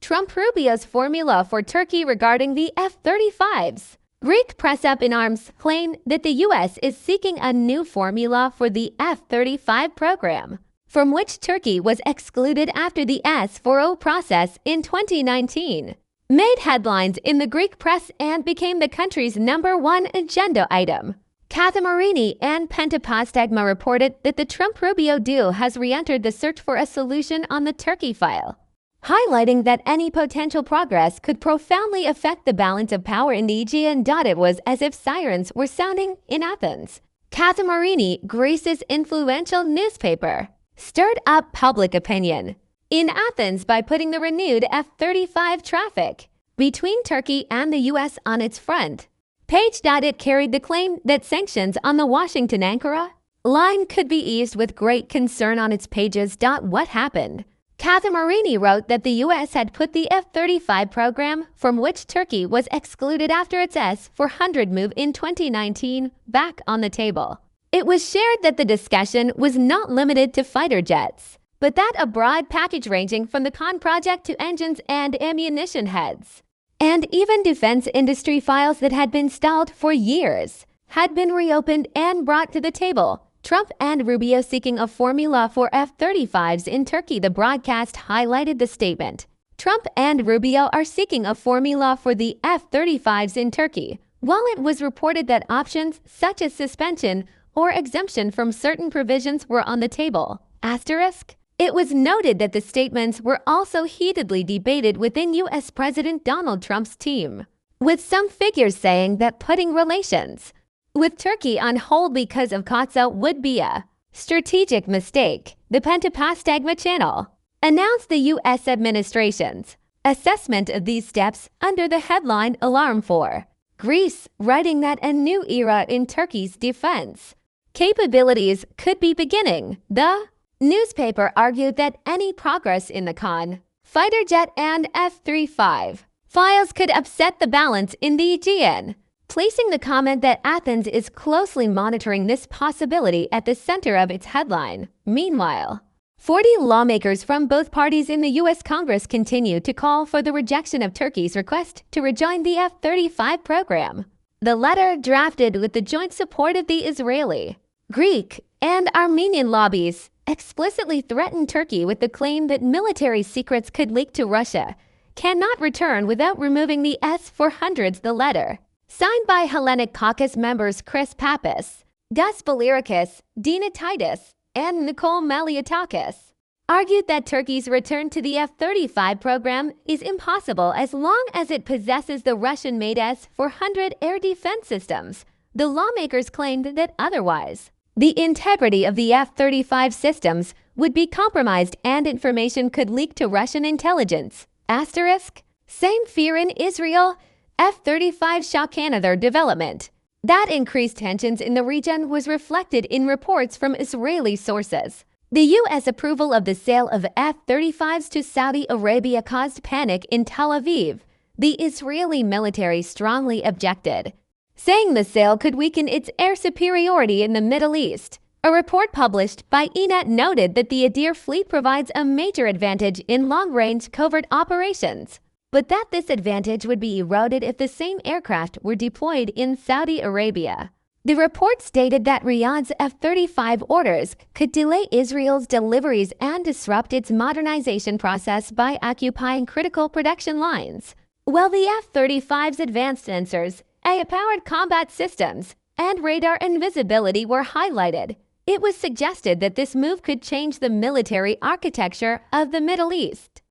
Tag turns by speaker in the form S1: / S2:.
S1: Trump-Rubio's formula for Turkey regarding the F-35s. Greek press up in arms claim that the U.S. is seeking a new formula for the F-35 program, from which Turkey was excluded after the S-40 process in 2019. Made headlines in the Greek press and became the country's #1 agenda item. Kathimerini and Pentapostagma reported that the Trump-Rubio duo has re-entered the search for a solution on the Turkey file, highlighting that any potential progress could profoundly affect the balance of power in the Aegean. It was as if sirens were sounding in Athens. Kathimerini, Greece's influential newspaper, stirred up public opinion in Athens by putting the renewed F-35 traffic between Turkey and the U.S. on its front page. It carried the claim that sanctions on the Washington-Ankara line could be eased with great concern on its pages. What happened? Kathimerini wrote that the U.S. had put the F-35 program, from which Turkey was excluded after its S-400 move in 2019, back on the table. It was shared that the discussion was not limited to fighter jets, but that a broad package ranging from the Khan project to engines and ammunition heads, and even defense industry files that had been stalled for years, had been reopened and brought to the table. Trump and Rubio seeking a formula for F-35s in Turkey. The broadcast highlighted the statement. Trump and Rubio are seeking a formula for the F-35s in Turkey. While it was reported that options such as suspension or exemption from certain provisions were on the table, it was noted that the statements were also heatedly debated within U.S. President Donald Trump's team, with some figures saying that putting relations with Turkey on hold because of Katsa would be a strategic mistake. The Pentapostagma channel announced the U.S. administration's assessment of these steps under the headline Alarm for Greece, writing that a new era in Turkey's defense capabilities could be beginning. The newspaper argued that any progress in the Khan fighter jet and F-35 files could upset the balance in the Aegean, placing the comment that Athens is closely monitoring this possibility at the center of its headline. Meanwhile, 40 lawmakers from both parties in the U.S. Congress continue to call for the rejection of Turkey's request to rejoin the F-35 program. The letter, drafted with the joint support of the Israeli, Greek, and Armenian lobbies, explicitly threatened Turkey with the claim that military secrets could leak to Russia, cannot return without removing the S-400s. The letter, signed by Hellenic Caucus members Chris Pappas, Gus Belirikis, Dina Titus, and Nicole Maliatakis, argued that Turkey's return to the F-35 program is impossible as long as it possesses the Russian-made S-400 air defense systems. The lawmakers claimed that otherwise, the integrity of the F-35 systems would be compromised and information could leak to Russian intelligence. Same fear in Israel. F-35 shock another development. That increased tensions in the region was reflected in reports from Israeli sources. The U.S. approval of the sale of F-35s to Saudi Arabia caused panic in Tel Aviv. The Israeli military strongly objected, saying the sale could weaken its air superiority in the Middle East. A report published by ENET noted that the Adir fleet provides a major advantage in long-range covert operations, but that this advantage would be eroded if the same aircraft were deployed in Saudi Arabia. The report stated that Riyadh's F-35 orders could delay Israel's deliveries and disrupt its modernization process by occupying critical production lines. While the F-35's advanced sensors, AI-powered combat systems, and radar invisibility were highlighted, it was suggested that this move could change the military architecture of the Middle East.